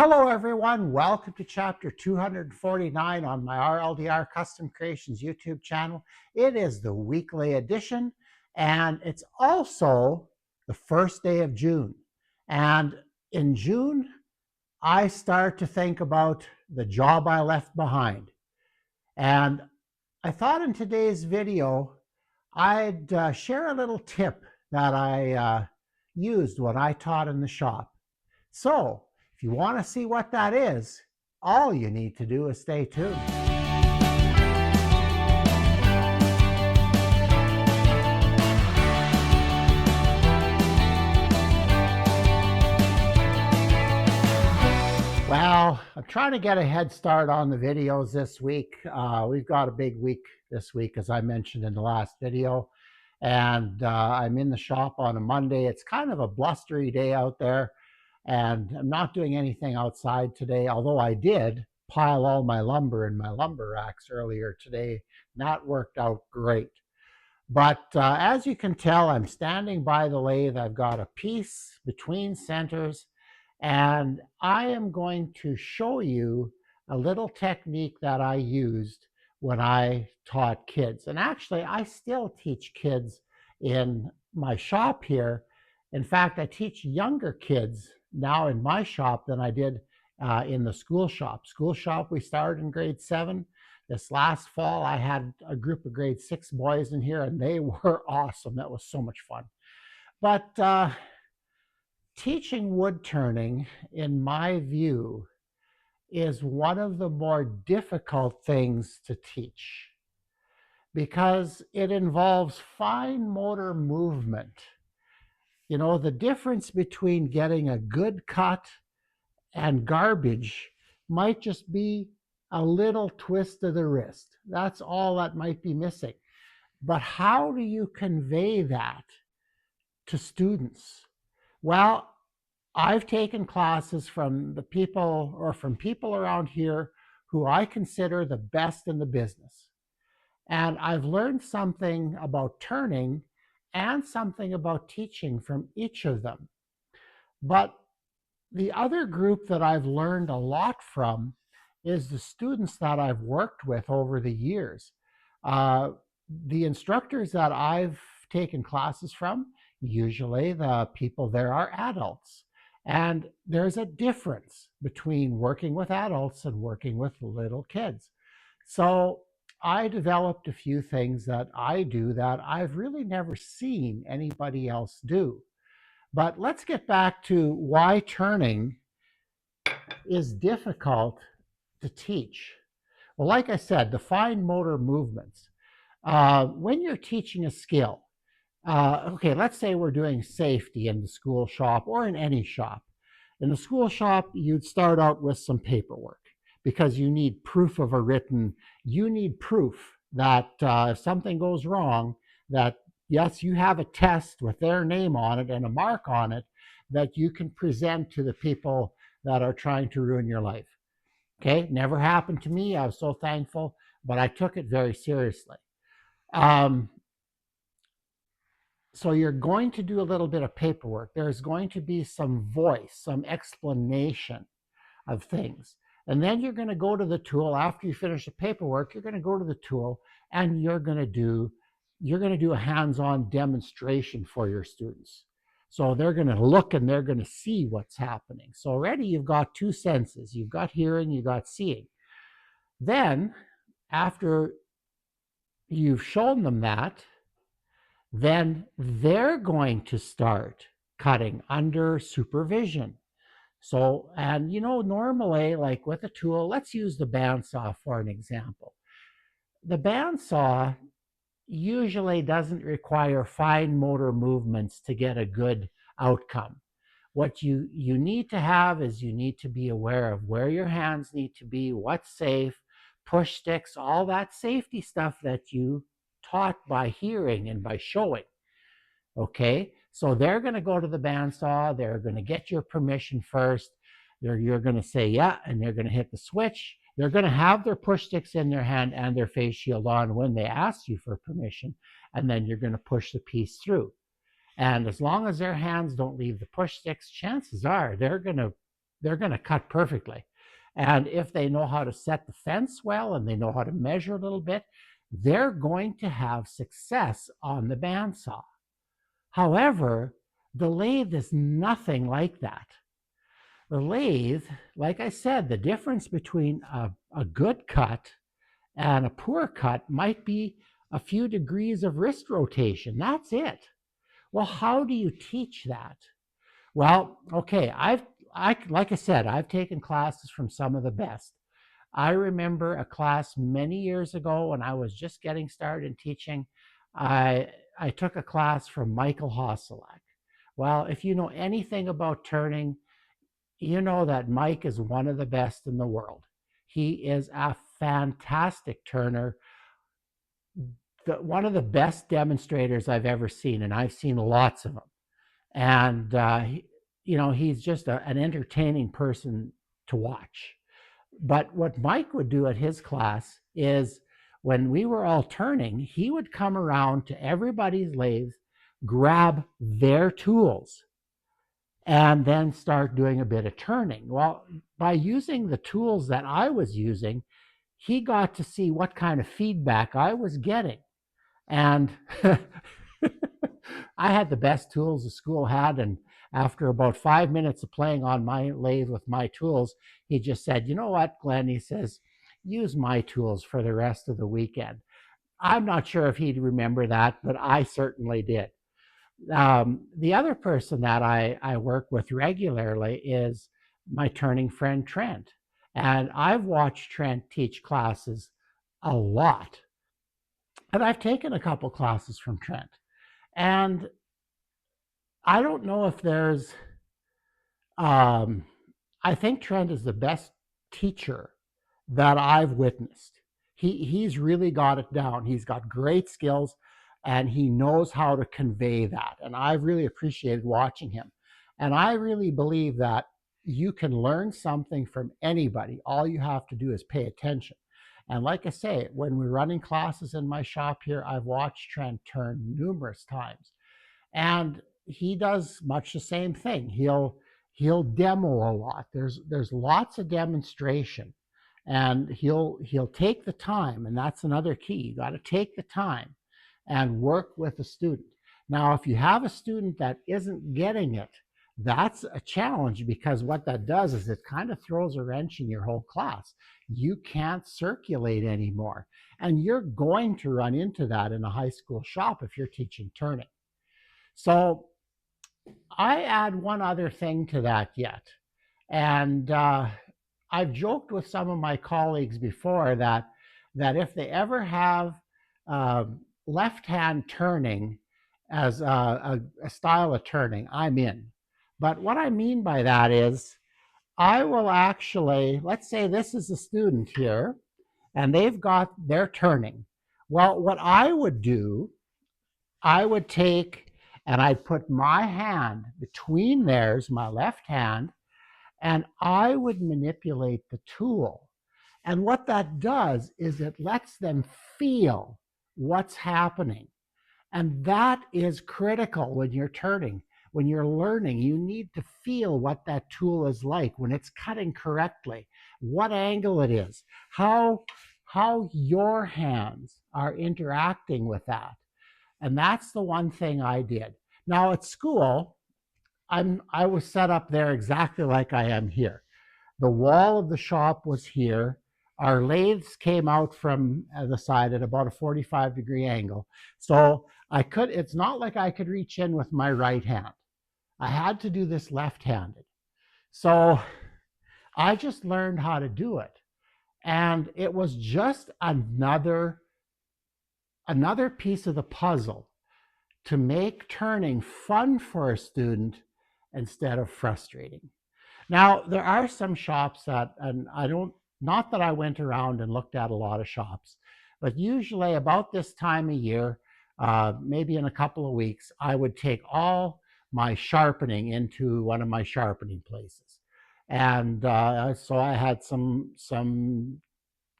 Hello everyone, welcome to chapter 249 on my RLDR Custom Creations YouTube channel. It is the weekly edition and it's also the first day of June. And in June, I start to think about the job I left behind. And I thought in today's video, I'd share a little tip that I used when I taught in the shop. So, if you want to see what that is, all you need to do is stay tuned. Well, I'm trying to get a head start on the videos this week. We've got a big week this week, as I mentioned in the last video. And I'm in the shop on a Monday. It's kind of a blustery day out there. And I'm not doing anything outside today, although I did pile all my lumber in my lumber racks earlier today. And that worked out great. But as you can tell, I'm standing by the lathe. I've got a piece between centers, and I am going to show you a little technique that I used when I taught kids. And actually, I still teach kids in my shop here. In fact, I teach younger kids now in my shop than I did in the school shop. School shop, we started in grade 7. This last fall, I had a group of grade 6 boys in here, and they were awesome. That was so much fun. But teaching wood turning, in my view, is one of the more difficult things to teach because it involves fine motor movement. You know, the difference between getting a good cut and garbage might just be a little twist of the wrist. That's all that might be missing. But how do you convey that to students? Well, I've taken classes from the people or from people around here who I consider the best in the business. And I've learned something about turning and something about teaching from each of them. But the other group that I've learned a lot from is the students that I've worked with over the years. The instructors that I've taken classes from, usually the people there are adults. And there's a difference between working with adults and working with little kids. So I developed a few things that I do that I've really never seen anybody else do. But let's get back to why turning is difficult to teach. Well, like I said, the fine motor movements. When you're teaching a skill, okay, let's say we're doing safety in the school shop or in any shop. In the school shop, you'd start out with some paperwork because you need proof of you need proof that if something goes wrong, that yes, you have a test with their name on it and a mark on it that you can present to the people that are trying to ruin your life. Okay, never happened to me. I was so thankful, but I took it very seriously. So you're going to do a little bit of paperwork. There's going to be some voice, some explanation of things. And then you're going to go to the tool. After you finish the paperwork, you're going to go to the tool and you're going to do a hands-on demonstration for your students. So they're going to look and they're going to see what's happening. So already you've got two senses. You've got hearing, you've got seeing. Then after you've shown them that, then they're going to start cutting under supervision. So, and you know, normally, like with a tool, let's use the bandsaw for an example. The bandsaw usually doesn't require fine motor movements to get a good outcome. What you need to have is you need to be aware of where your hands need to be, what's safe, push sticks, all that safety stuff that you taught by hearing and by showing. Okay, so they're going to go to the bandsaw. They're going to get your permission first. You're going to say, yeah, and they're going to hit the switch. They're going to have their push sticks in their hand and their face shield on when they ask you for permission, and then you're going to push the piece through. And as long as their hands don't leave the push sticks, chances are they're going to they're going to cut perfectly. And if they know how to set the fence well and they know how to measure a little bit, they're going to have success on the bandsaw. However, the lathe is nothing like that. The lathe, like I said, the difference between a good cut and a poor cut might be a few degrees of wrist rotation. That's it. Well, how do you teach that? Well, okay, like I said, I've taken classes from some of the best. I remember a class many years ago when I was just getting started in teaching. I took a class from Michael Hosselak. Well, if you know anything about turning, you know that Mike is one of the best in the world. He is a fantastic turner, one of the best demonstrators I've ever seen, and I've seen lots of them. And he's just an entertaining person to watch. But what Mike would do at his class is when we were all turning, he would come around to everybody's lathe, grab their tools, and then start doing a bit of turning. Well, by using the tools that I was using, he got to see what kind of feedback I was getting. And I had the best tools the school had. And after about 5 minutes of playing on my lathe with my tools, he just said, "You know what, Glenn?" He says, "Use my tools for the rest of the weekend." I'm not sure if he'd remember that, but I certainly did. The other person that I work with regularly is my turning friend, Trent. And I've watched Trent teach classes a lot. And I've taken a couple classes from Trent. And I don't know if there's, um, I think Trent is the best teacher that I've witnessed. He's really got it down. He's got great skills and he knows how to convey that. And I've really appreciated watching him. And I really believe that you can learn something from anybody. All you have to do is pay attention. And like I say, when we're running classes in my shop here, I've watched Trent turn numerous times. And he does much the same thing. He'll demo a lot. There's lots of demonstration, and he'll take the time, and that's another key. You got to take the time and work with the student. Now, if you have a student that isn't getting it, that's a challenge, because what that does is it kind of throws a wrench in your whole class. You can't circulate anymore. And you're going to run into that in a high school shop if you're teaching turning. So I add one other thing to that yet. And I've joked with some of my colleagues before that if they ever have uh, left hand turning as a style of turning, I'm in. But what I mean by that is I will actually, let's say this is a student here and they've got their turning. Well, what I would do, I would take and I'd put my hand between theirs, my left hand, and I would manipulate the tool. And what that does is it lets them feel what's happening. And that is critical when you're turning. When you're learning, you need to feel what that tool is like when it's cutting correctly, what angle it is, how your hands are interacting with that. And that's the one thing I did. Now at school, I was set up there exactly like I am here. The wall of the shop was here. Our lathes came out from the side at about a 45-degree angle. So it's not like I could reach in with my right hand. I had to do this left-handed. So I just learned how to do it. And it was just another piece of the puzzle to make turning fun for a student instead of frustrating. Now, there are some shops that, and not that I went around and looked at a lot of shops, but usually about this time of year, maybe in a couple of weeks, I would take all my sharpening into one of my sharpening places. And so I had some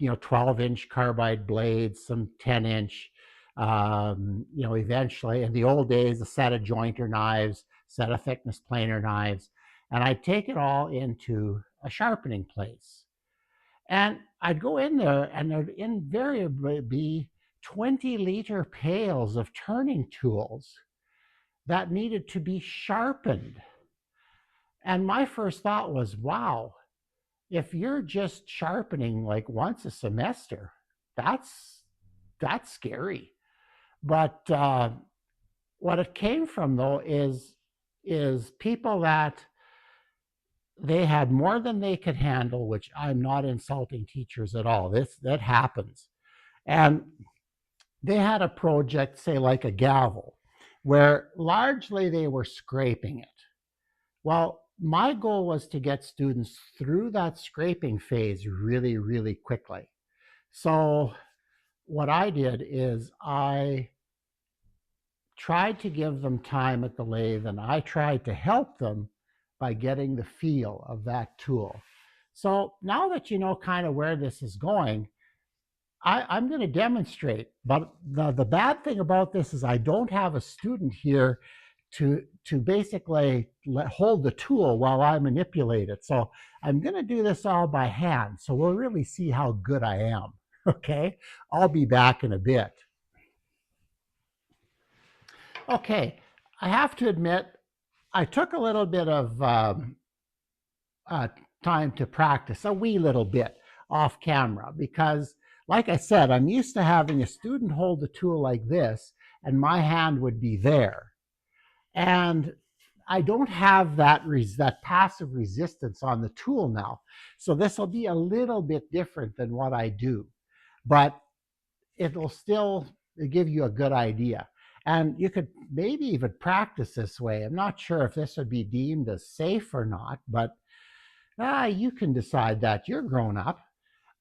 12-inch carbide blades, some 10-inch, eventually in the old days, a set of jointer knives, set of thickness planer knives. and I'd take it all into a sharpening place. And I'd go in there, and there'd invariably be 20-liter pails of turning tools that needed to be sharpened. And my first thought was, wow, if you're just sharpening like once a semester, that's that's scary. But what it came from though is people that they had more than they could handle, which I'm not insulting teachers at all. This that happens. And they had a project, say like a gavel, where largely they were scraping it. Well, my goal was to get students through that scraping phase really, really quickly. So what I did is I tried to give them time at the lathe, and I tried to help them by getting the feel of that tool. So now that you know kind of where this is going, I'm going to demonstrate. But the bad thing about this is I don't have a student here to basically hold the tool while I manipulate it. So I'm going to do this all by hand. So we'll really see how good I am. Okay, I'll be back in a bit. Okay, I have to admit, I took a little bit of uh, time to practice, a wee little bit off camera, because, like I said, I'm used to having a student hold the tool like this, and my hand would be there. And I don't have that passive resistance on the tool now. So this will be a little bit different than what I do, but it'll still give you a good idea. And you could maybe even practice this way. I'm not sure if this would be deemed as safe or not, but you can decide that. You're grown up.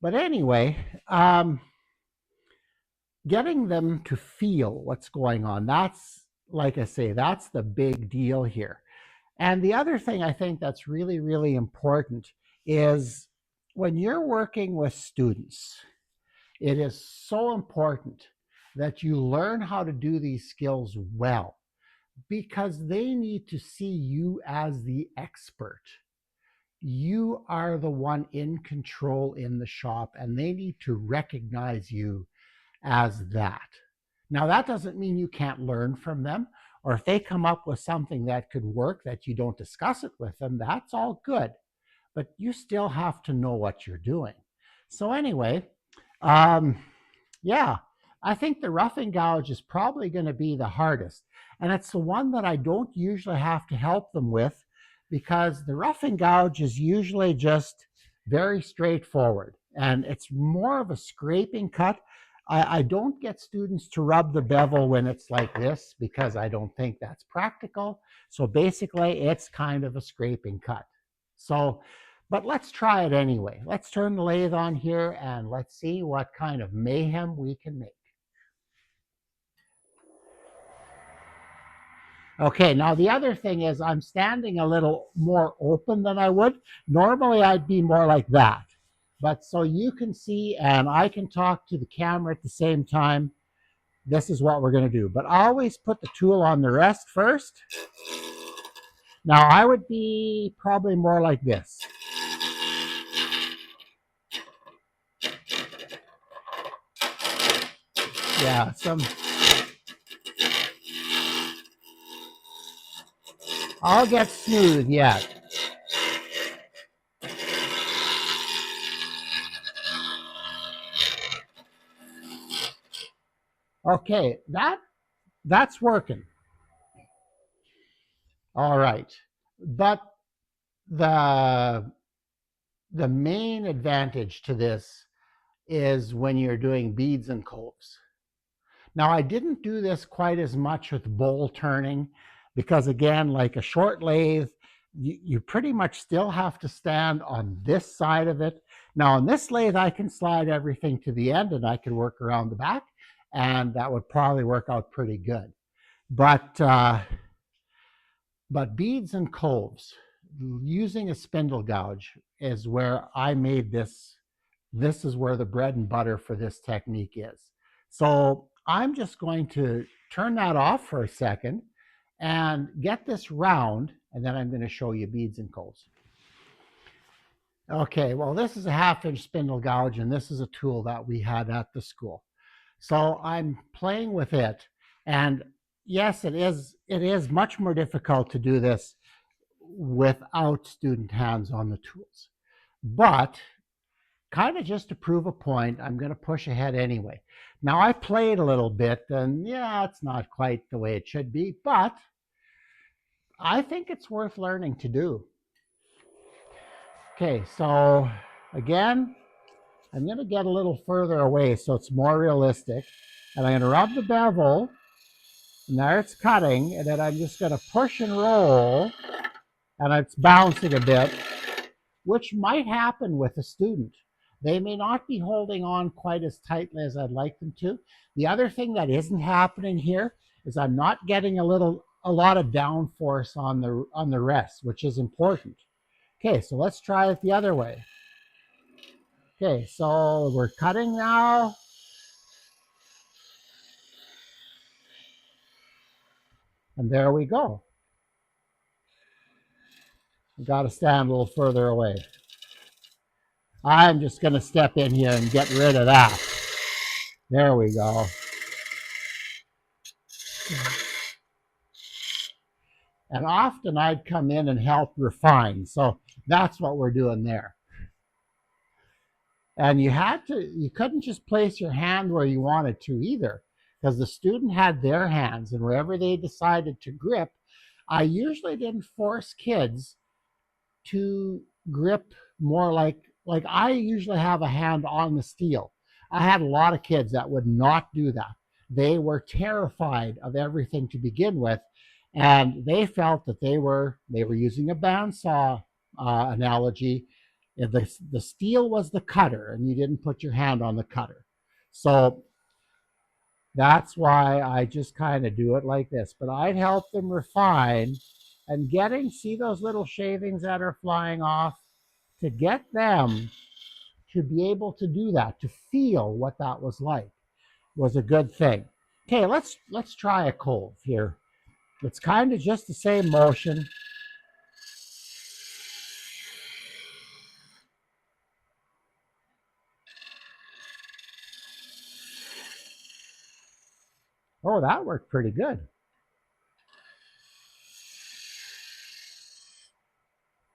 But anyway, getting them to feel what's going on, that's, like I say, that's the big deal here. And the other thing I think that's really, really important is when you're working with students, it is so important that you learn how to do these skills well, because they need to see you as the expert. You are the one in control in the shop, and they need to recognize you as that. Now, that doesn't mean you can't learn from them, or if they come up with something that could work that you don't discuss it with them, that's all good. But you still have to know what you're doing. So, anyway, um, yeah, I think the roughing gouge is probably going to be the hardest. And it's the one that I don't usually have to help them with, because the roughing gouge is usually just very straightforward and it's more of a scraping cut. I don't get students to rub the bevel when it's like this because I don't think that's practical. So basically, it's kind of a scraping cut. So but let's try it anyway. Let's turn the lathe on here and let's see what kind of mayhem we can make. Okay, now the other thing is I'm standing a little more open than I would. Normally I'd be more like that. But so you can see and I can talk to the camera at the same time, this is what we're going to do. But always put the tool on the rest first. Now I would be probably more like this. Yeah, I'll get smooth yet. Okay, that's working. All right. But the the main advantage to this is when you're doing beads and coves. Now, I didn't do this quite as much with bowl turning because, again, like a short lathe, you pretty much still have to stand on this side of it. Now, on this lathe, I can slide everything to the end and I can work around the back, and that would probably work out pretty good. But beads and coves, using a spindle gouge is where I made this. This is where the bread and butter for this technique is. So I'm just going to turn that off for a second and get this round, and then I'm going to show you beads and coves. Okay, well, this is a 1/2 inch spindle gouge, and this is a tool that we had at the school. So I'm playing with it, and yes, it is much more difficult to do this without student hands on the tools. But kind of just to prove a point, I'm going to push ahead anyway. Now, I played a little bit, and yeah, it's not quite the way it should be, but I think it's worth learning to do. Okay, so again, I'm going to get a little further away so it's more realistic. And I'm going to rub the bevel, and there it's cutting, and then I'm just going to push and roll, and it's bouncing a bit, which might happen with a student. They may not be holding on quite as tightly as I'd like them to. The other thing that isn't happening here is I'm not getting a lot of downforce on the rest, which is important. Okay, so let's try it the other way. Okay, so we're cutting now. And there we go. We got to stand a little further away. I'm just going to step in here and get rid of that. There we go. And often I'd come in and help refine. So that's what we're doing there. And you couldn't just place your hand where you wanted to either, because the student had their hands, and wherever they decided to grip, I usually didn't force kids to grip more like I usually have a hand on the steel. I had a lot of kids that would not do that. They were terrified of everything to begin with, and they felt that they were using a bandsaw analogy. The steel was the cutter, and you didn't put your hand on the cutter. So that's why I just kind of do it like this. But I'd help them refine and see those little shavings that are flying off, to get them to be able to do that, to feel what that was like, was a good thing. Okay, let's try a cove here. It's kind of just the same motion. Oh, that worked pretty good.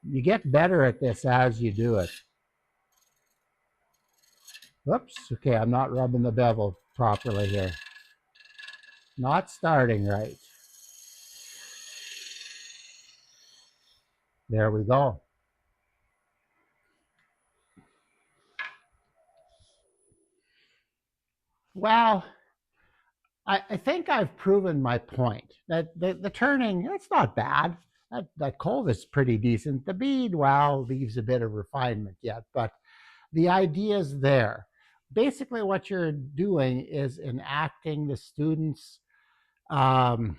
You get better at this as you do it. Whoops, okay, I'm not rubbing the bevel properly here. Not starting right. There we go. Well, I think I've proven my point that the turning, it's not bad. That cove is pretty decent. The bead, well, leaves a bit of refinement yet, but the idea is there. Basically, what you're doing is enacting the students' um,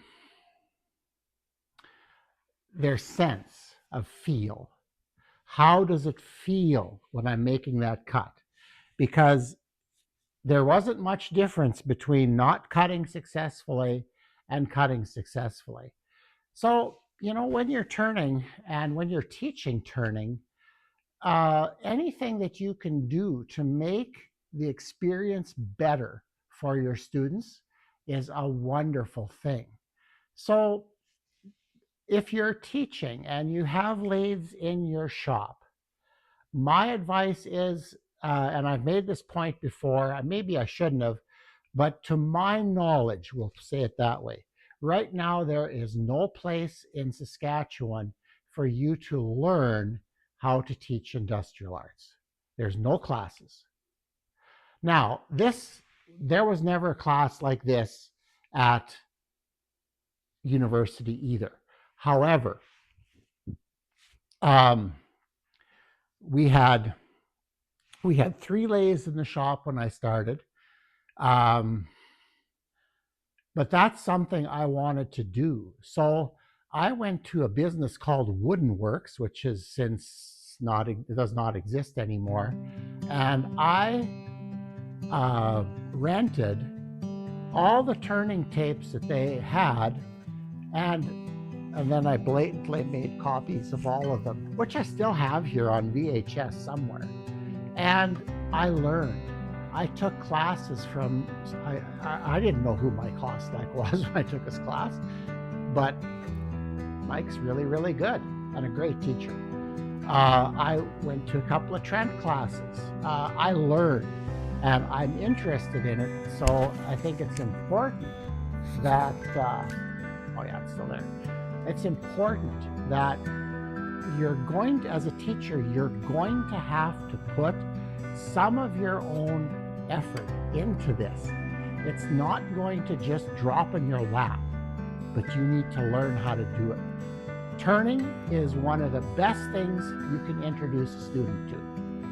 their sense of feel. How does it feel when I'm making that cut? Because there wasn't much difference between not cutting successfully and cutting successfully. So, when you're turning and when you're teaching turning, anything that you can do to make the experience better for your students is a wonderful thing. So, if you're teaching and you have lathes in your shop, my advice is, and I've made this point before, maybe I shouldn't have, but to my knowledge, we'll say it that way. Right now, there is no place in Saskatchewan for you to learn how to teach industrial arts. There's no classes. Now, there was never a class like this at university either. However, we had 3 lathes in the shop when I started. But that's something I wanted to do. So I went to a business called Wooden Works, which is since it does not exist anymore. And I rented all the turning tapes that they had And and then I blatantly made copies of all of them, which I still have here on VHS somewhere. And I learned. I took classes from, I didn't know who Mike Hostek was when I took his class, but Mike's really, really good and a great teacher. I went to a couple of Trent classes. I learned and I'm interested in it. So I think it's important that, oh yeah, it's still there. It's important that you're going to, as a teacher, you're going to have to put some of your own effort into this. It's not going to just drop in your lap, but you need to learn how to do it. Turning is one of the best things you can introduce a student to.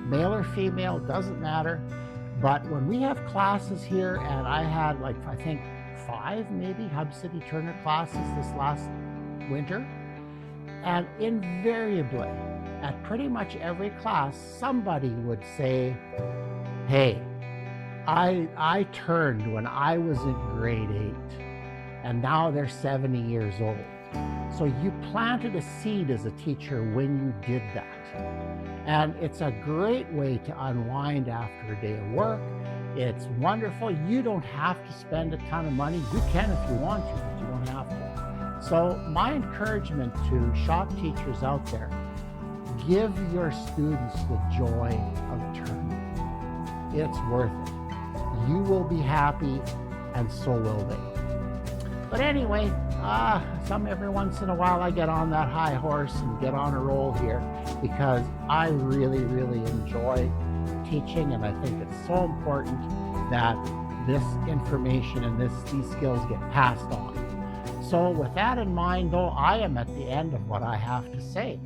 Male or female, doesn't matter. But when we have classes here, and I had like, I think 5 maybe Hub City Turner classes this last winter, and invariably at pretty much every class, somebody would say, hey, I turned when I was in grade 8, and now they're 70 years old. So you planted a seed as a teacher when you did that. And it's a great way to unwind after a day of work. It's wonderful. You don't have to spend a ton of money. You can if you want to, but you don't have to. So my encouragement to shop teachers out there, give your students the joy of turning. It's worth it. You will be happy, and so will they. But anyway, every once in a while I get on that high horse and get on a roll here, because I really, really enjoy teaching, and I think it's so important that this information and these skills get passed on. So with that in mind, though, I am at the end of what I have to say.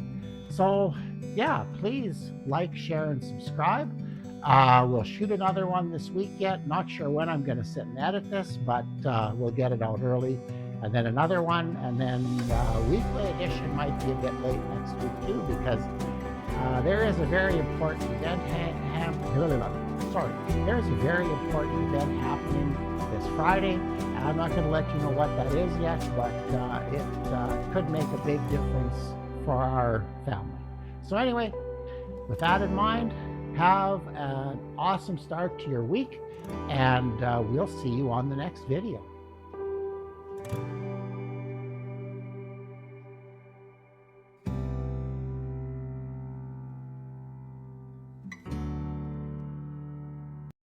So yeah, please like, share, and subscribe. We'll shoot another one this week yet. Not sure when I'm going to sit and edit this, but we'll get it out early. And then another one, and then weekly edition might be a bit late next week too, because there is a very important event there's a very important event happening this Friday, and I'm not going to let you know what that is yet, but it could make a big difference for our family. So anyway, with that in mind, have an awesome start to your week, and we'll see you on the next video.